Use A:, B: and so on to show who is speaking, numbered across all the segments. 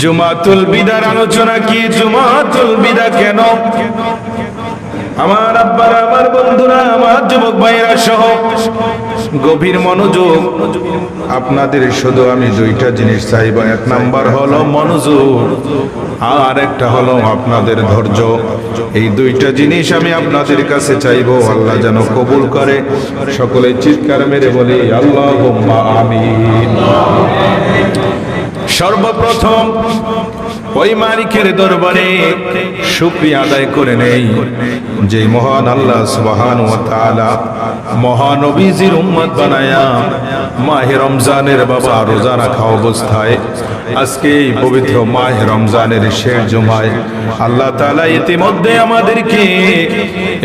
A: জুমাতুল বিদার আলোচনা কি? জুমাতুল বিদা কেন? আমার আব্বারা, আমার বন্ধুরা, আমার যুবক ভাইরা সহ গভীর মনোযোগ। আপনাদের শুধু আমি দুইটা জিনিস চাইব। এক নাম্বার হলো মনোযোগ, আর একটা হলো আপনাদের ধৈর্য। এই দুইটা জিনিস আমি আপনাদের কাছে চাইব, আল্লাহ যেন কবুল করে। সকলে চিৎকার মেরে বলি আল্লাহুম্মা আমিন। সর্বপ্রথম ওই মালিকের দরবারে শুকরিয়া আদায় করে নেই, যে মহান আল্লাহ সুবহানাহু ওয়া তাআলা মহানবীজির উম্মত বানায়া মাহে রমজানের বাবা রোজা রাখা অবস্থায় আজকে এই পবিত্র মাহে রমজানের শেষ জুমায় আল্লাহ তাআলা ইতিমধ্যে আমাদেরকে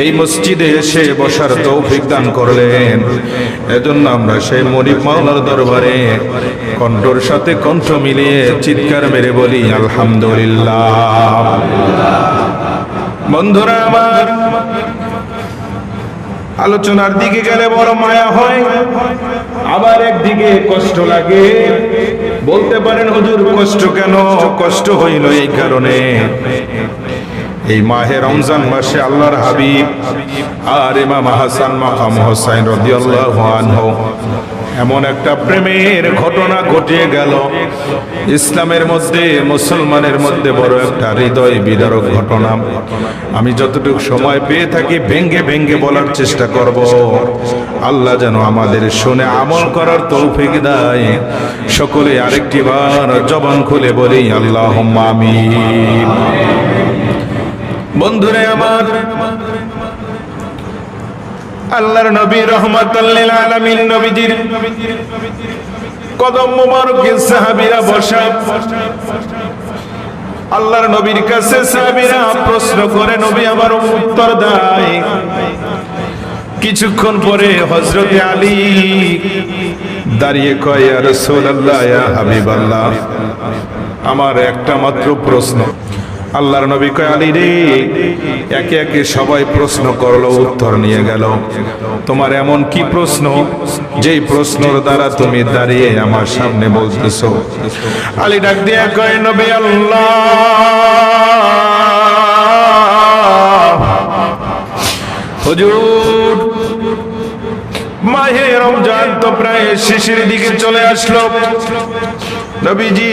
A: এই মসজিদে এসে বসার তৌফিক দান করলেন। এজন্য আমরা সেই মনিব মাওলার দরবারে কণ্ঠর সাথে কণ্ঠ মিলিয়ে চিৎকার মেরে বলি আলহামদুলিল্লাহ। বন্ধুরা আমার, আলোচনার দিকে গেলে বড় মায়া হয়, আবার একদিকে কষ্ট লাগে। বলতে পারেন হুজুর কষ্ট কেন? কষ্ট হইল এই কারণে, এই মাহে রমজান মাসে আল্লাহর হাবিব আর ইমাম হাসান মাকাম হোসাইন রাদিয়াল্লাহু আনহু এমন একটা প্রেমের ঘটনা ঘটিয়ে গেল ইসলামের মধ্যে, মুসলমানের মধ্যে বড় একটা হৃদয় বিদারক ঘটনা। আমি যতটুকু সময় পেয়ে থাকি ভেঙ্গে ভেঙ্গে বলার চেষ্টা করব। আল্লাহ যেন আমাদের শুনে আমল করার তৌফিক দেয়। সকলে আরেকটি বার জবান খুলে বলি আল্লাহুম্মা আমিন। বন্ধুরা আমার, আল্লাহর নবী রাহমাতাল লিল আলামিন নবীজির কদম মোবারকে সাহাবীরা বসা। আল্লাহর নবীর কাছে সাহাবীরা প্রশ্ন করে, নবী আমার উত্তর দেয়। কিছুক্ষণ পরে হযরত আলী দাঁড়িয়ে কয়, ইয়া রাসূলুল্লাহ, ইয়া হাবিবাল্লাহ, আমার একটা মাত্র প্রশ্ন। আল্লাহর নবী কয়, আলী রে, একে একে সবাই প্রশ্ন করলো, উত্তর নিয়ে গেল। তোমার এমন কি প্রশ্ন যেই প্রশ্নের দ্বারা তুমি দাঁড়িয়ে আমার সামনে বলতেছো? আলী ডাক দিয়ে কয়, নবী আল্লাহ, হুজুর, মাহে রমজান তো প্রায় শেষের দিকে চলে আসলো। নবীজি,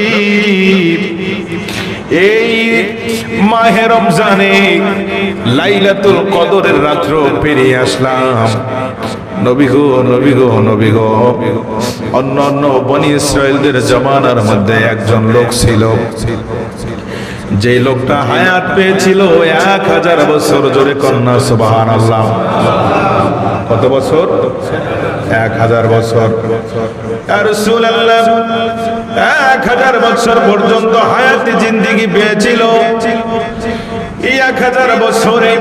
A: এই মাহে রমজানে লাইলাতুল কদরের রাত্র পেরিয়ে আসলাম। নবী গো, নবী গো, নবী গো, অন্যান্য বনি ইসরায়েলদের জামানার মধ্যে একজন লোক ছিল, যে লোকটা হায়াত পেয়েছিল 1000 বছর। জোরে কন্যা সুবহানাল্লাহ। কত বছর? 1000 বছর। ইয়া রাসূলুল্লাহ, 1000 বছর পর্যন্ত হায়াতে জিন্দেগি পেয়েছিল। এই 1000 বছরে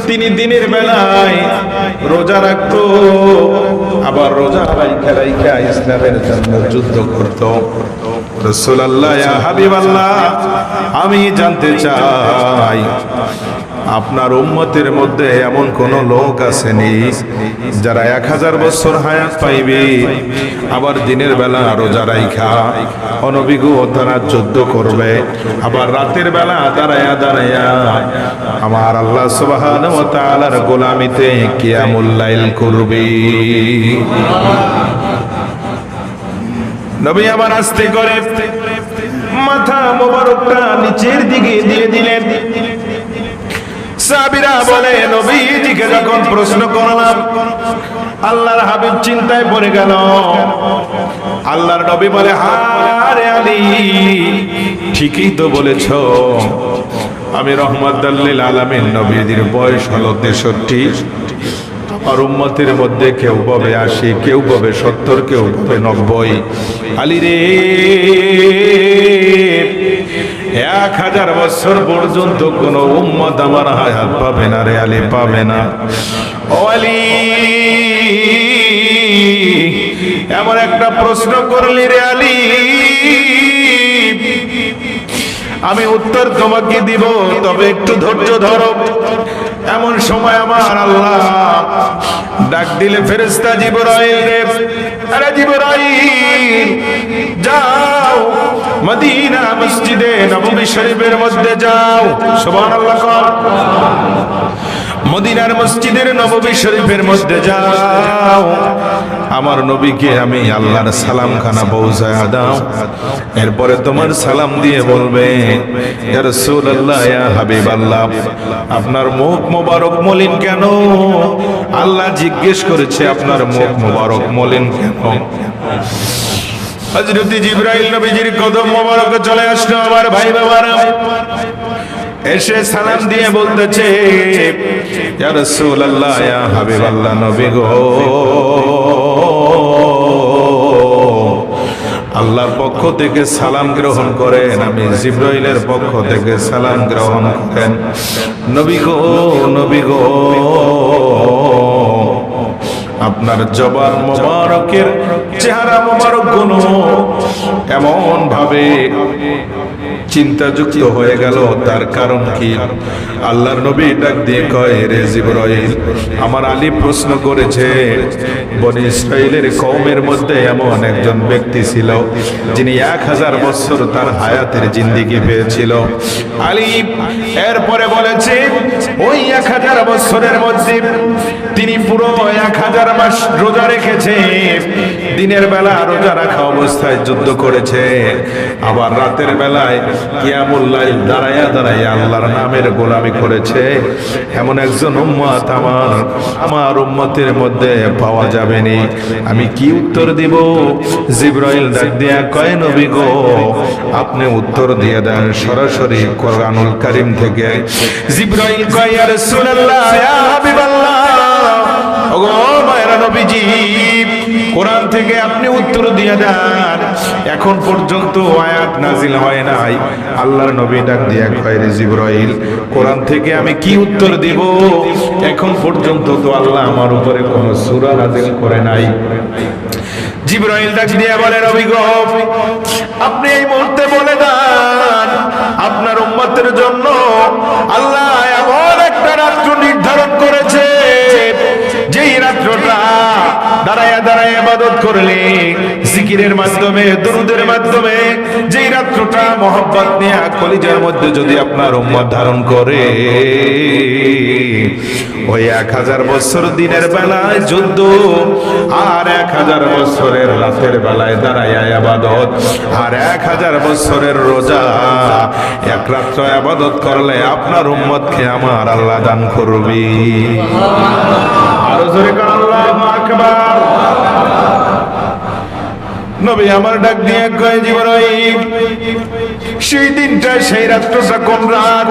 A: তিনি দিনের বেলায় রোজা রাখতো, আবার রোজা রাইখা ইসলামের জন্য যুদ্ধ করত। রাসূলুল্লাহ, ইয়া হাবিবাল্লাহ, আমি জানতে চাই আপনার উম্মতের মধ্যে এমন কোন লোক আসেনি যারা 1000 বছর হায়াত পাইবে, আবার দিনের বেলা রোজা রাইখা অনবী গো তারা যুদ্ধ করবে, আবার রাতের বেলা দাঁড়ায়া দাঁড়ায়া আমার আল্লাহ সুবহানাহু ওয়া তাআলার গোলামিতে কিয়ামুল লাইল করবে। নবী আমার আস্তে করে মাথা মোবারকটা নিচের দিকে দিয়ে দিলেন। সাহাবীরা বলে, নবীজিকে যখন প্রশ্ন করলাম, আল্লাহর হাবিব চিন্তায় পড়ে গেল। আল্লাহর নবী বলে, হারে আলী, ঠিকই তো বলেছ, আমি রহমাতুল লিল আলামিন নবীজির বয়স হলো 63। আর উম্মতের মধ্যে কেউ পাবে 80, কেউ পাবে 70, কেউ পাবে 90। আলী রে, 1000 বছর পর্যন্ত কোন উম্মত আমার হায়াত পাবে না রে আলী, পাবে না। ও আলী, এমন একটা প্রশ্ন করলি রে আলী, আমি উত্তর তোমাকে দিব, তবে একটু ধৈর্য ধরো। এমন সময় আমার আল্লাহ ডাক দিলে ফেরেশতা জিবরাইল রে, আরে জিবরাইল যাও মদিনা মসজিদে নববী শরীফের মধ্যে যাও। সুবহানাল্লাহ। মদিনার মসজিদের নববী শরীফের মধ্যে যাও, আমার নবীকে আমি আল্লাহর সালাম খানা পৌঁছায়া দাও। এরপরে তোমার সালাম দিয়ে বলবে, ইয়া রাসূলুল্লাহ, ইয়া হাবিবাল্লাহ, আপনার মুখ মোবারক মলিন কেন? আল্লাহ জিজ্ঞেস করেছে আপনার মুখ মোবারক মলিন কেন? হযরত জিবরাইল নবীজির কদম মোবারকে চলে আসলো আমার ভাই বাবারা, এসে সালাম দিয়ে বলতেছে, ইয়া রাসূলুল্লাহ, ইয়া হাবিবাল্লাহ, নবী গো, আল্লাহর পক্ষ থেকে সালাম গ্রহণ করেন, আমি জিবরাইলের পক্ষ থেকে সালাম গ্রহণ করেন। নবী গো, নবী গো, আপনার জবান মোবারকের চেহারা মোবারক গুলো এমন ভাবে চিন্তাযুক্ত হয়ে গেল, তার কারণ কি? আল্লাহর নবী ডাক দিয়ে কয়, রে জিবরাইল, আমার আলী প্রশ্ন করেছে, বনি ইসরাইলের কওমের মধ্যে এমন একজন ব্যক্তি ছিল যিনি 1000 বছর তার হায়াতের জিন্দেগি পেয়েছিল। আলী এরপরে বলেছে, ওই 1000 বছরের মধ্যে তিনি পুরো 1000 মাস রোজা রেখেছে, দিনের বেলা রোজা রাখা অবস্থায় যুদ্ধ করেছে, আবার রাতের বেলায় কিয়ামুল লাইল দাঁড়ায়া দাঁড়ায়া আল্লাহর নামের গোলামি করেছে। এমন একজন উম্মত আমার উম্মতের মধ্যে পাওয়া যাবে না। আমি কি উত্তর দিব? জিবরাইল ডাক দিয়া কয়, নবী গো, আপনি উত্তর দিয়ে দেন সরাসরি কোরআনুল কারীম থেকে। জিবরাইল কয়, ইয়া রাসূলুল্লাহ, ইয়া হাবিবাল্লাহ, ওগো মায়েরা নবীজি, কোরআন থেকে আপনি উত্তর দিয়ে দেন। এখন পর্যন্ত আয়াত নাজিল হয় নাই। আল্লাহর নবী ডাক দিয়া কয়, রে জিবরাইল, কোরআন থেকে আমি কি উত্তর দিব? এখন পর্যন্ত তো আল্লাহ আমার উপরে কোনো সূরা নাজিল করে নাই। জিবরাইল ডাক দিয়া বলে, নবী গো, আপনি এই মুহূর্তে বলে দেন, আপনার উম্মতের জন্য আল্লাহ এমন একটা রাত্র নির্ধারণ করেছে, যেই রাত্রটা দাঁড়ায়া দাঁড়ায়া ইবাদত করলে, জিকিরের মাধ্যমে, দুরূদের মাধ্যমে, যেই রাত্রটা মহব্বত নিয়ে কলিজার মধ্যে যদি আপনার উম্মত ধারণ করে, ওই 1000 বছর দিনের বেলায় যুদ্ধ, আর 1000 বছরের রাতের বেলায় দাঁড়ায়া ইবাদত, আর 1000 বছরের রোজা, এক রাত্র ইবাদত করলে আপনার উম্মতকে আমার আল্লাহ দান করবে। আরো জোরে কার আল্লাহু আকবার। নবী আমার ডাক দিয়ে কয়, জিবরাইল, সেই দিনটা, সেই রাত্রটা কোন রাত?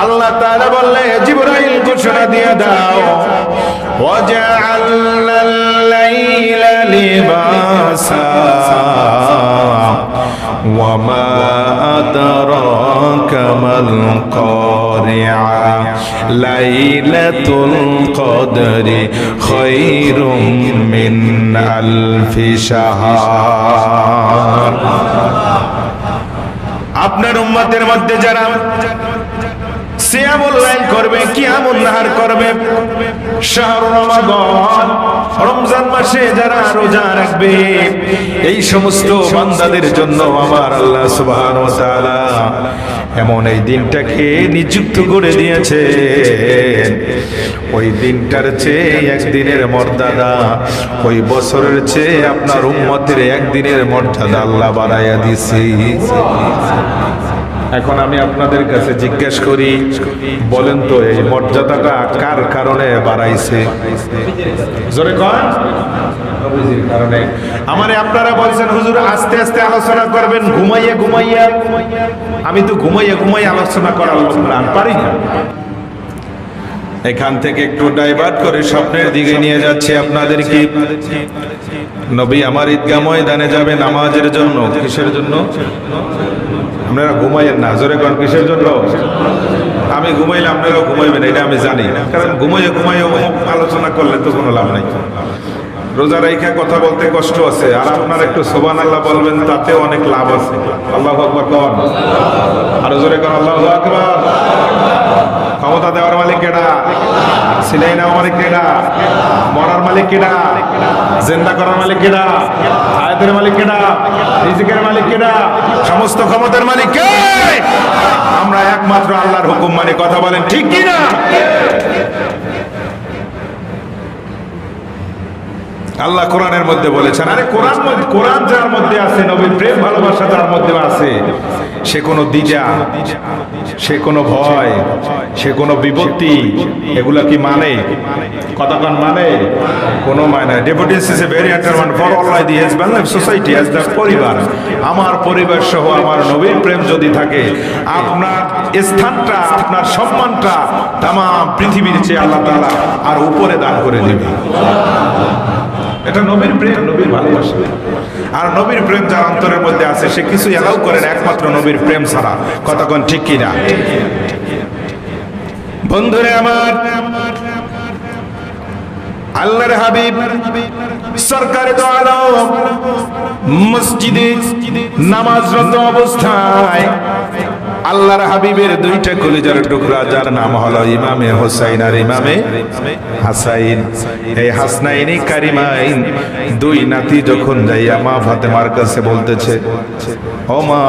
A: আল্লাহ তাআলা বললে, জিবরাইল ঘোষণা দিয়ে দাও, ওয়াজআলনাল লাইলা লিবাসা ওয়া মা আদরাকা মাল কারিআ লাইলাতুল কদরি খায়রুম মিন আলফি শাহর। আপনার উম্মতের মধ্যে যারা সিয়ামুল লাইল করবে, কিয়ামুন নাহার করবে, শাহরুর রমাদান, রমজান মাসে যারা রোজা রাখবে, এই সমস্ত বান্দাদের জন্য আমার আল্লাহ সুবহানাহু ওয়া তাআলা এমন এই দিনটাকে নিযুক্ত করে দিয়েছে, ওই দিনটার চেয়ে একদিনের মর্যাদা, ওই বছরের চেয়ে আপনার উম্মতের একদিনের মর্যাদা আল্লাহ বাড়াইয়া দিয়েছে। এখন আমি আপনাদের কাছে জিজ্ঞেস করি, বলেন তো এই মর্যাদাটা কার কারণে বাড়াইছে? জোরে কন। নবীজির কারণে। আমারে আপনারা বলছেন, হুজুর আস্তে আস্তে আলোচনা করবেন, ঘুমাইয়া ঘুমাইয়া। আমি তো ঘুমাইয়া ঘুমাইয়া আলোচনা করার প্ল্যান পারি না। এখান থেকে একটু ডাইভার্ট করে স্বপ্নের দিকে নিয়ে যাচ্ছে আপনাদেরকে। নবী আমার ঈদগাহ ময়দানে যাবে নামাজের জন্য। কিসের জন্য? আপনারা ঘুমাইয়েন না, জোরে কোন কিসের জন্য? আমি ঘুমাইলে আপনারাও ঘুমাইবেন, এটা আমি জানি, কারণ ঘুমাইয়ে ঘুমাইয়ে আলোচনা করলে তো কোনো লাভ নাই। রোজা রাইখা কথা বলতে কষ্ট আছে, আর আপনারা একটু সুবহানাল্লাহ বলবেন, তাতে অনেক লাভ আছে। আল্লাহু আকবার কোন, আর জোরে কোন আল্লাহু আকবার। ক্ষমতা দেওয়ার মালিক কেডা? সিলাই নেওয়ার মালিক কেডা? মরার মালিক কেডা? জিন্দা করার মালিক কেডা? হায়াতের মালিক কেডা? রিজিকের মালিক কেডা? সমস্ত ক্ষমতার মালিক কে? আমরা একমাত্র আল্লাহর হুকুম মানে। কথা বলেন ঠিক কি না? আল্লাহ কোরআনের মধ্যে বলেছেন, আরে কোরআন যার মধ্যে আছে, নবীর প্রেম ভালোবাসা যার মধ্যে আছে, সে কোনো দ্বিধা, সে কোনো ভয়, সে কোনো বিপত্তি এগুলা কি মানে? কতক্ষণ মানে? কোনো মানে। Dependence is a very important for all the husband of society as the পরিবার। আমার পরিবার সহ আমার নবীর প্রেম যদি থাকে, আপনার স্থানটা, আপনার সম্মানটা তাম পৃথিবীর চেয়ে আল্লাহ তাআলা আর উপরে দান করে দিবে। এটা নবীর প্রেম, নবীর ভালোবাসা। আর নবীর প্রেম যার অন্তরের মধ্যে আছে সে কিছু এলাও করে না একমাত্র নবীর প্রেম ছাড়া। কতক্ষণ ঠিক কিনা? বন্ধুরে আমার, আল্লাহর হাবিব সরকারে দো আলম মসজিদে নামাজরত অবস্থায় আল্লাহর হাবিবের দুইটা কলিজার টুকরা, যার নাম হলো ইমামে হোসাইন আর ইমামে হাসাইন, এই হাসনাইনি কারিমাইন দুই নাতি যখন যাইয়া মা ফাতেমার কাছে বলতেছে, ও মা,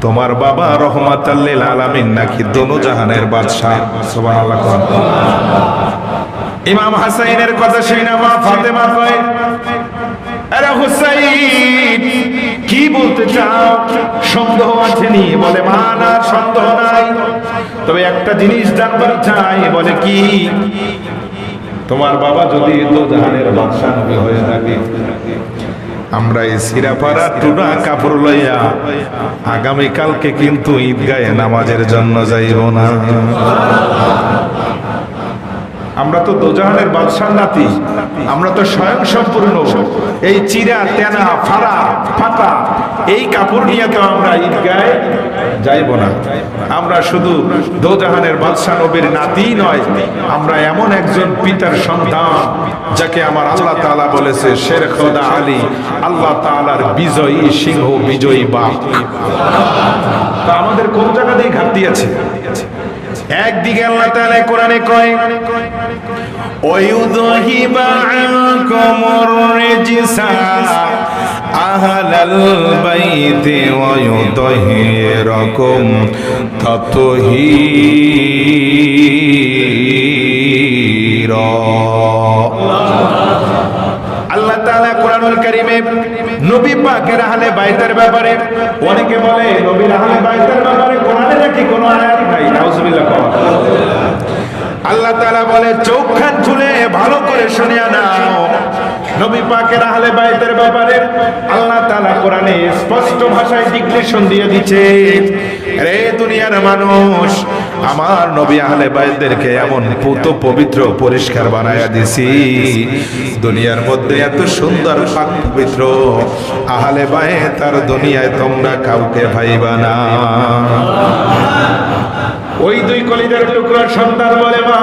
A: তোমার বাবা রহমাতাল লিল আলামিন নাকি দোনো জাহানের বাদশা। সুবহানাল্লাহ। ইমাম হাসাইনের কথা শুনে মা ফাতেমা কয়, আরে হুসাইন, কি বলতে চাও? সন্দেহ আছে নি? বলে, মা না, সন্দেহ নাই, তবে একটা জিনিস জানবার চাই। বলে কি? তোমার বাবা যদি দোজাহানের বাদশা নবী হয়ে থাকে, আমরা এই সিরাপাড়া টুনা কাপড় লইয়া আগামীকালকে কিন্তু ঈদগাহে নামাজের জন্য যাইব না। আমরা তো দোজাহানের বাদশার নাতি, আমরা তো স্বয়ং সম্পূর্ণ। এই চিরা তেনা ফাড়া ফাটা এই কাপড় নিয়ে তো আমরা ঈদগাহে যাইব না। আমরা শুধু দোজাহানের বাদশা নবীর নাতি নয়, আমরা এমন একজন পিতার সন্তান যাকে আমার আল্লাহ তাআলা বলেছে শের খোদা আলী, আল্লাহ তাআলার বিজয়ী সিংহ, বিজয়ী বাপ। তা আমাদের কোন জায়গা দিয়ে ঘাটতি আছে? একদিকে আল্লাহ তাআলা কোরআনে কয়, ওয়ায়ুযহিবা আনকুমুর রিজসা আহলাল বাইতি ওয়া ইউতাহহিরাকুম তাতহীরা। আল্লাহ তাআলা কোরআনুল কারীমে নবী পাকের আহলে বাইতের ব্যাপারে, অনেকে বলে নবীর আহলে বাইতের ব্যাপারে কোরআনে নাকি কোনো আয়াত নাই। নাউজুবিল্লাহ। আল্লাহ তাআলা বলে, চোখ কান খুলে ভালো করে শুনে নাও, নবী পাকের আহলে বাইতের ব্যাপারে আল্লাহ তাআলা কোরআনে স্পষ্ট ভাষায় ডিক্লেরেশন দিয়ে দিয়েছে, রে দুনিয়ার মানুষ, আমার নবী আহলে বাইতদেরকে এমন পুত পবিত্র পরিষ্কার বানায়া দিছি, দুনিয়ার মধ্যে এত সুন্দর পাক পবিত্র আহলে বাইত আর দুনিয়ায় তোমরা কাউকে পাইবা না। ওই দুই কলিজার টুকরার সন্তান বলে, মা,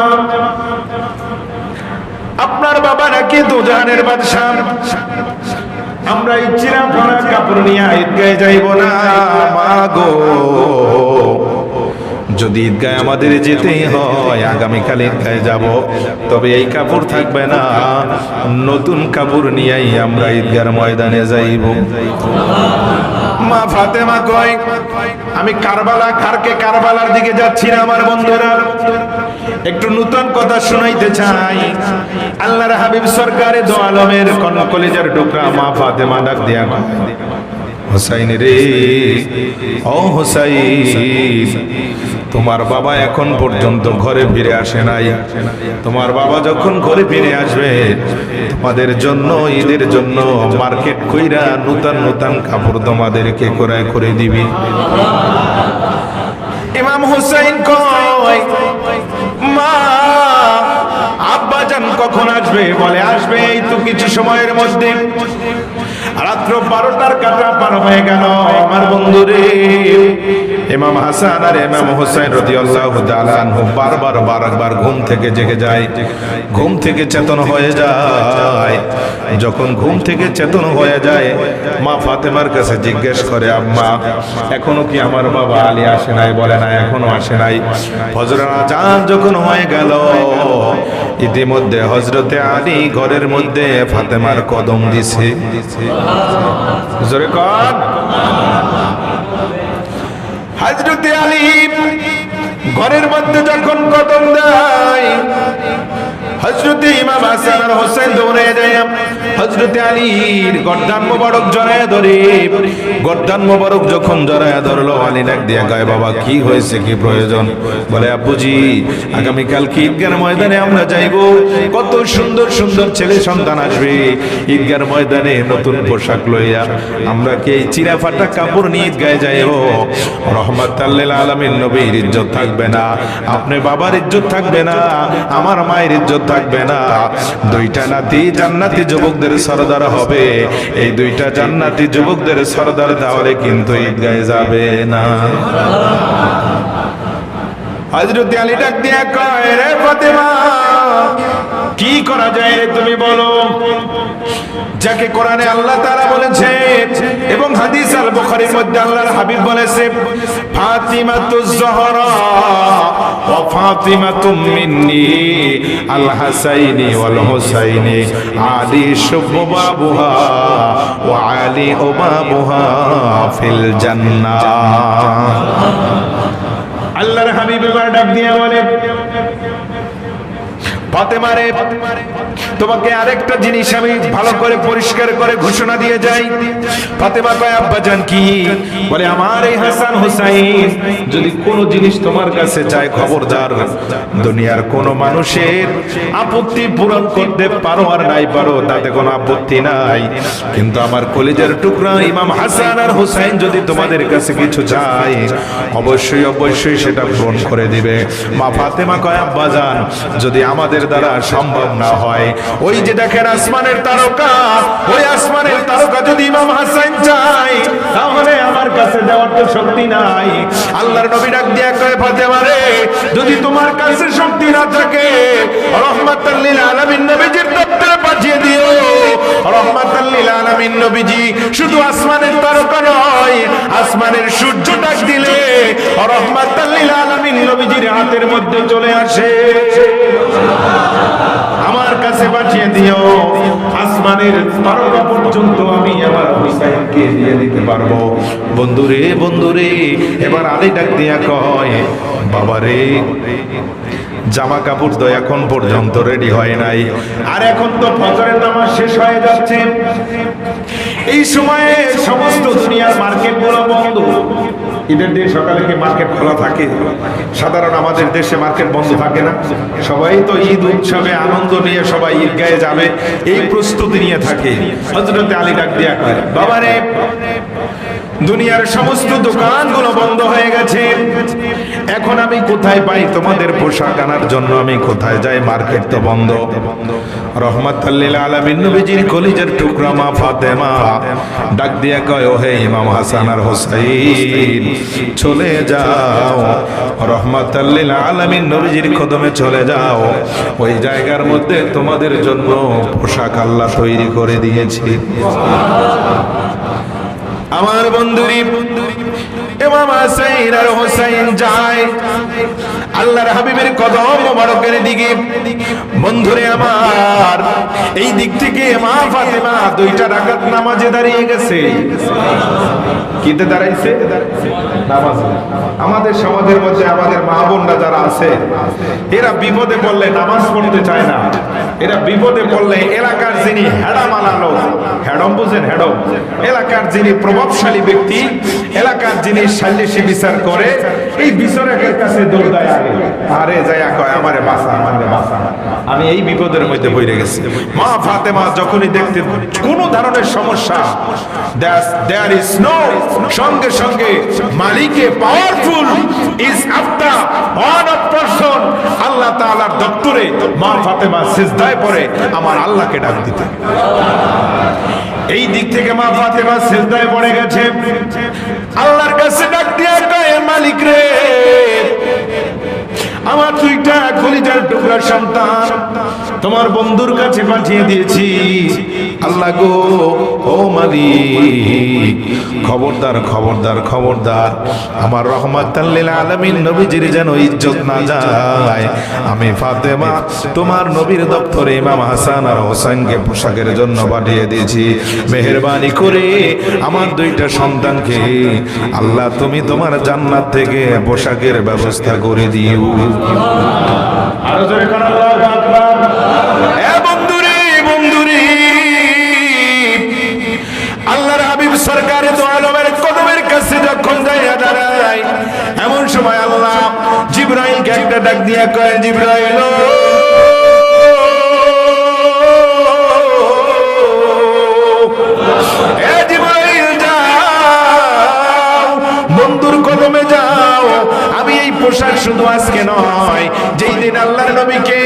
A: আপনার বাবা নাকি দোজাহানের বাদশা, আমরা এই চিরা ফাড়া কাপড় নিয়ে ঈদগাহে যাইব না। মা গো, যদি ঈদগাহে আমাদের যেতেই হয়, আগামীকাল ঈদগাহে যাব, তবে এই কাপড় থাকবে না, নতুন কাপড় নিয়েই আমরা ঈদগাহের ময়দানে যাইব। মা ফাতেমা কয়, আমি কারবালার দিকে যাচ্ছি না আমার বন্ধুরা, একটু নতুন কথা শুনাইতে চাই। আল্লাহর হাবিব সরকারে দো আলমের কলিজার টুকরা মা ফাতেমা ডাক দিয়া, হুসাইন রে, ও হুসাইন, তোমার বাবা এখন পর্যন্ত ঘরে ফিরে আসে নাই। তোমার বাবা যখন ঘরে ফিরে আসবে, তোমাদের জন্য ঈদের জন্য মার্কেট কইরা নতুন নতুন কাপড় তোমাদেরকে ক্রয় করে দিবি। ইমাম হুসাইন কয়, মা, আব্বা জান কখন আসবে? বলে, আসবে এই তো কিছু সময়ের মধ্যে। রাত্র 12টার কাটা পার হয়ে গেল আমার বন্ধুরে, ইমাম হাসান আর ইমাম হুসাইন রাদিয়াল্লাহু তাআলা আনহু বারবার ঘুম থেকে জেগে যায়, ঘুম থেকে চেতন হয়ে যায়। যখন ঘুম থেকে চেতন হয়ে যায়, মা ফাতেমার কাছে জিজ্ঞেস করে, আম্মা এখনো কি আমার বাবা আলী আসে নাই? বলে না, এখনো আসে নাই। ফজরের আজান যখন হয়ে গেল, ইতিমধ্যে হযরতে আলী ঘরের মধ্যে ফাতেমার কদম দিছে। জোরে কর। হযরতে আলী ঘরের মধ্যে যখন কদম দেয়, হযরতে ইমাম হাসান আর হোসেন দৌড়ে যায় হযরতে আলীর গর্দান মোবারক জড়ায় ধরে। গর্দান মোবারক যখন জড়ায় ধরলো, আলী ডাক দিয়ে কয়, বাবা কি হয়েছে, কি প্রয়োজন? বলে, আব্বুজি আগামীকাল কি ঈদগার ময়দানে আমরা যাইব, কত সুন্দর সুন্দর ছেলে সন্তান আসবে ঈদগার ময়দানে নতুন পোশাক লইয়া। আমরা কি এই চিরা ফাটা কাপড় নিয়ে ঈদগায় যাইব? রহমাতাল লিল আলামিন নবীর ইজ্জত থাকবে না, আপনি বাবার ইজ্জত থাকবে না, আমার মায়ের ইজ্জত থাকবে না। দুইটা নাতি জান্নাতি যুবকদের সরদার হবে, এই দুইটা জান্নাতি যুবকদের সরদার তাহলে কিন্তু ঈদগাহে যাবে না। হযরত আলী ডাক দিয়া কয়, রে ফাতেমা কি করা যায় রে, তুমি বলো। যাকে কোরআনে আল্লাহ তাআলা বলেছে এবং হাদিস আল বুখারীর মধ্যে আল্লাহর হাবিব বলেছে, ফাতিমাতুজ জহরা ওয়া ফাতিমাতুম মিন্নি আল হাসাইনি ওয়াল হুসাইনি আলী শুববাবুহা ওয়া আলী উবাবুহা ফিল জান্নাহ। আল্লাহর হাবিব এবার ডাক দিয়ে বলে, ফাতেমা রে, তোমাকে আরেকটা জিনিস আমি ভালো করে পরিষ্কার করে ঘোষণা দিয়ে যাই। ফাতেমা কয়, আব্বাজান কি? বলে, আমার এই হাসান হুসাইন যদি কোনো জিনিস তোমার কাছে চায়, খবরদার দুনিয়ার কোনো মানুষের আপত্তি পূরণ করতে পারো আর নাই পারো, তাতে কোনো আপত্তি নাই, কিন্তু আমার কলিজার টুকরা ইমাম হাসান আর হুসাইন যদি তোমাদের কাছে কিছু চায়, অবশ্যই অবশ্যই সেটা পূরণ করে দিবে। মা ফাতেমা কয়, আব্বাজান যদি আমাদের দ্বারা সম্ভব না হয়, ওই যে দেখেন আসমানের তারকা, ওই আসমানের তারকা যদি ইমাম হাসান চায়, তাহলে আমার কাছে দেওয়ার তো শক্তি নাই। আল্লাহর নবী ডাক দিয়া কয়, ফাতেমা রে, যদি তোমার কাছে শক্তি না থাকে, রহমাতাল লিল আলামিন নবীজির দপ্তরে পাঠিয়ে দিও। রহমাতাল লিল আলামিন নবীজি শুধু আসমানের তারকা নয়, আসমানের সূর্য ডাক দিলে রহমাতাল লিল আলামিন নবীজির হাতের মধ্যে চলে আসে। আমার কাছে পাঠিয়ে দিও, আসমানের তারকা পর্যন্ত আমি আমার হুসাইনকে দিয়ে দিতে পারবো। বন্ধুরে বন্ধুরে, এবার আলী ডাক দিয়া কয়, বাবারে জামা কাপড় তো এখন পর্যন্ত রেডি হয় নাই, আর এখন তো ফজরের নামাজ শেষ হয়ে যাচ্ছে। এই সময়ে সমস্ত দুনিয়ার মার্কেট গুলো বন্ধ। ঈদের দিন সকালে কি মার্কেট খোলা থাকে? সাধারণ আমাদের দেশে মার্কেট বন্ধ থাকে না। সবাই তো ঈদ উৎসবে আনন্দ নিয়ে সবাই ঈদগাহে যাবে, এই প্রস্তুতি নিয়ে থাকে। হযরত আলী ডাক দিয়া কয়, বাবারে দুনিয়ার সমস্ত দোকানগুলো বন্ধ হয়ে গেছে, এখন আমি কোথায় পাই তোমাদের পোশাক আনার জন্য? আমি কোথায় যাই? মার্কেট তো বন্ধ। রহমাতাল লিল আলামিন নবীজির কলিজার টুকরা মা ফাতেমা ডাক দিয়া কয়, ও হে ইমাম হাসান আর হুসাইন, চলে যাও, রহমাতাল লিল আলামিন নবীজির কদমে চলে যাও, ওই জায়গার মধ্যে তোমাদের জন্য পোশাক আল্লাহ তৈরি করে দিয়েছি। আমার বন্ধুরি, ইমাম হাসান আর হুসাইন যায় আল্লাহর হাবিবের কদম মোবারকের দিকে। বন্ধুরে আমার, এই দিক থেকে মা ফাতেমা দুইটা রাকাত নামাজে দাঁড়িয়ে গেছে। কিতে দাঁড়াইছে? নামাজে। আমাদের সমাজের মধ্যে আমাদের মা বোনরা যারা আছে, এরা বিপদে পড়লে নামাজ পড়তে চায় না। এরা বিপদে পড়লে এলাকার যিনি হেডাম আলালো, হেডম বুঝেন? হেডম এলাকার যিনি প্রভাবশালী ব্যক্তি, এলাকার যিনি সালিশি বিচার করে, এই বিচারকের কাছে দৌড় দেয় আগে। আরে যায়া কয়, আমারে বাঁচা, আমারে বাঁচা, আমি এই বিপদের মধ্যে পড়ে গেছি। মা ফাতেমা যখনই দেখতে কোন ধরনের সমস্যা, দেয়ার ইজ নো, সঙ্গে সঙ্গে মালিকে powerful is after one of person, আল্লাহ তাআলার দপ্তরে মা ফাতেমা সিজদায় পড়ে আমার আল্লাহকে ডাক দিতে। এই দিক থেকে মা ফাতেমা সিজদায় পড়ে গেছে, আল্লাহর কাছে ডাক দিয়ে কয়, মালিক রে, আমার দুইটা কলিজার টুকরা সন্তান তোমার বন্ধুর কাছে পাঠিয়ে দিয়েছি। আল্লাহ গো, ও মালিক, খবরদার খবরদার খবরদার, আমার রহমাতাল লিল আলামিন নবীজির যেন ইজ্জত না যায়। আমি ফাতেমা তোমার নবীর দপ্তরে ইমাম হাসান আর হোসেনকে পোশাকের জন্য পাঠিয়ে দিয়েছি। মেহেরবানি করে আমার দুইটা সন্তানকে আল্লাহ তুমি তোমার জান্নাত থেকে পোশাকের ব্যবস্থা করে দিও। আরো জোরে কান আল্লাহু আকবার। এ বন্ধুরে বন্ধুরে, আল্লাহর হাবিব সরকারে তো আলমের কদমের কাছে যখন যাইয়া দাঁড়ায়, এমন সময় আল্লাহ জিবরাইলকে একটা ডাক দিয়া কয়, জিবরাইল এ জিবরাইল যাও, বন্ধুর কদমে যাও। আমি এই পোশাক শুধু আজকে নয়, যেই দিন আল্লাহর নবীকে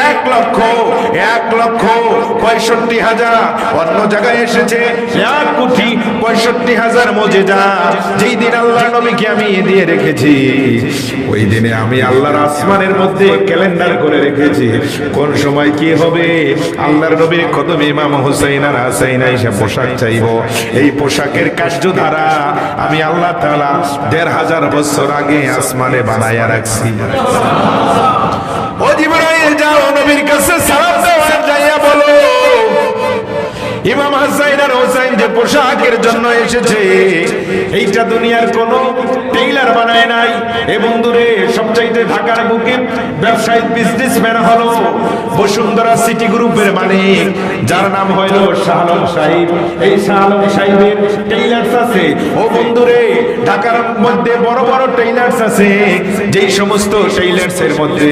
A: 1,65,000 অন্য জায়গায় এসেছে 1,65,000 মুজিজা, যেই দিন আল্লাহর নবীকে আমি দিয়ে রেখেছি, ওই দিনে আমি আল্লাহর আসমানের মধ্যে ক্যালেন্ডার করে রেখেছি কোন সময় কি হবে। আল্লাহর নবীর কদমে ইমাম হুসাইন আর হাসাইন এসে পোশাক চাইব। এই পোশাকের কার্য দ্বারা আমি আল্লাহ তাআলা 1,500 বছর আগে আসমানে বানায়া রাখছি। ও জিবরাইল যাও, নবীর কাছে সালাম দাও আর যাইয়া বলো, ইমাম হাসাইন আর হোসেন যে পোশাকের জন্য এসেছে, এইটা দুনিয়ার কোন টেইলার বানায় নাই। এ বন্ধুরে, সবচাইতে ঢাকার বুকে ব্যবসায়িক বিজনেসম্যান হলো বসুন্ধরা সিটি গ্রুপের মালিক, যার নাম হইল শাহ আলম সাহেব। এই শাহ আলম সাহেবের টেইলার্স আছে। ও বন্ধুরে, ঢাকার মধ্যে বড় বড় টেইলার্স আছে, যেই সমস্ত টেইলার্স এর মধ্যে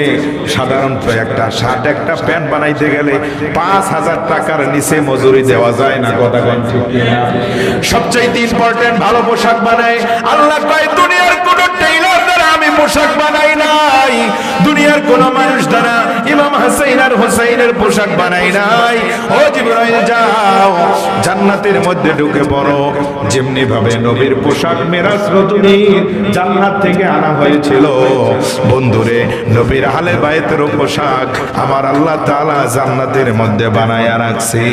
A: সাধারণত একটা শার্ট একটা প্যান্ট বানাইতে গেলে 5,000 টাকার নিচে মজুরি দেওয়া যায় না। কথা কোন ঠিক কিনা? সবচাইতে ইম্পর্টেন্ট ভালো পোশাক বানায় আল্লাহ কয়, দুনিয়ার কোন টেইলার দ্বারা আমি পোশাক বানাই নাই, দুনিয়ার কোন মানুষ দ্বারা ইমাম হাসাইন আর হোসেনের পোশাক বানাই নাই। ও জিবরাইল যাও, জান্নাতের মধ্যে ঢুকে পড়ো। যেমনি ভাবে নবীর পোশাক মেরাজ রজনীর জান্নাত থেকে আনা হয়েছিল, বন্ধুরে নবীর আহলে বাইতের পোশাক আমার আল্লাহ তাআলা জান্নাতের মধ্যে বানায়া রাখছে।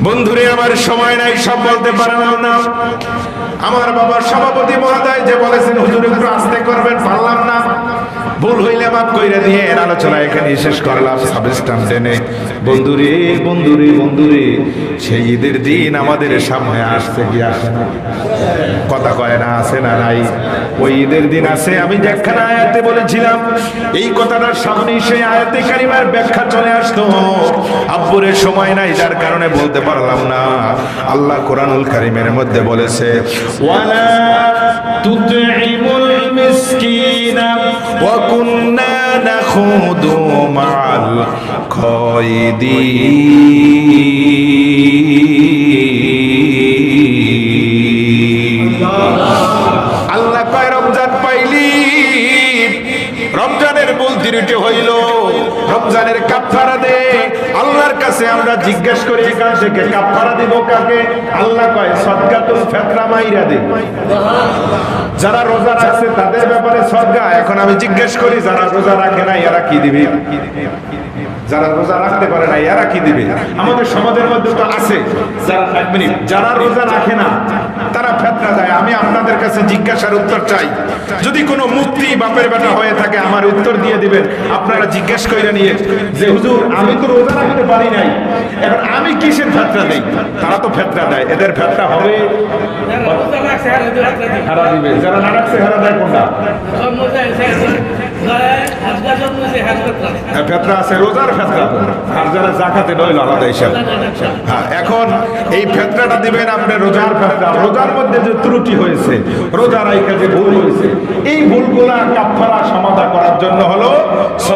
A: বন্ধুরে, আমার সময় নাই, সব বলতে পারলাম না। আমার বাবা সভাপতি মহোদয় যে বলেছেন হুজুর একটু আস্তে করবেন, পারলাম না। ভুল হইলে মাফ কইরা দিয়ে এর আলোচনা এখানে শেষ করলাম সাবস্টাম টেনে। বন্ধুরে বন্ধুরে বন্ধুরে, সেই ঈদের দিন আমাদের সামনে আসছে কি আসে না? কথা কয় না, আছে না নাই? ওই ঈদের দিন আছে। আমি যেখানে আয়াতে বলেছিলাম, এই কথাটার সামনে সেই আয়াতে কারিমার ব্যাখ্যা চলে আসতো। আব্বুরের সময় নাই, যার কারণে বলতে পারলাম না। আল্লাহ কোরআনুল কারিমের মধ্যে বলেছে, ওয়ালা তুতঈমুল মিসকিনা ওয়া কুন্না নাখুদু মাআল খায়দিন। আল্লাহ কয়, রমজান পাইলি, রমজানের ভুল ত্রুটি হইল, রমজানের কাফারা দে। আল্লাহর কাছে আমরা জিজ্ঞেস করি এখান থেকে কাফারা দিব কাকে? আল্লাহ কয় সদকাতুল ফিতরা মাইরা দে। যারা রোজা রাখছে তাদের ব্যাপারে সদকা। এখন আমি জিজ্ঞেস করি, যারা রোজা রাখে না এরা কি দিবে? যারা রোজা রাখতে পারে না এরা কি দিবে? আমাদের সমাজের মধ্যে তো আছে যারা রোজা রাখে না তারা ফিতরা দেয়। আমি আপনাদের কাছে জিজ্ঞাসার উত্তর চাই, যদি কোনো মুফতি বাপের বেটা হয়ে থাকে আমার উত্তর দিয়ে দিবেন। আপনারা জিজ্ঞেস করে নিয়ে যে হুজুর আমি তো রোজা রাখতে পারি নাই, এখন আমি কিসের ফিতরা দেই? তারা তো ফিতরা দেয়, এদের ফিতরা হবে হারা দিবে। যারা না রাখছে হারা দেয় কোনটা? ফিতরা আছে, রোজার ফিতরা। আর যারা যাকাতে নইল আলাদা হিসাব। হ্যাঁ, এখন এই ফিতরাটা দিবেন আপনি রোজার ফিতরা। রোজার মধ্যে যে ত্রুটি হয়েছে, রোজার আইকা যে ভুল হয়েছে, এই ভুলগুলা কাফারা সমাধা করার জন্য হলো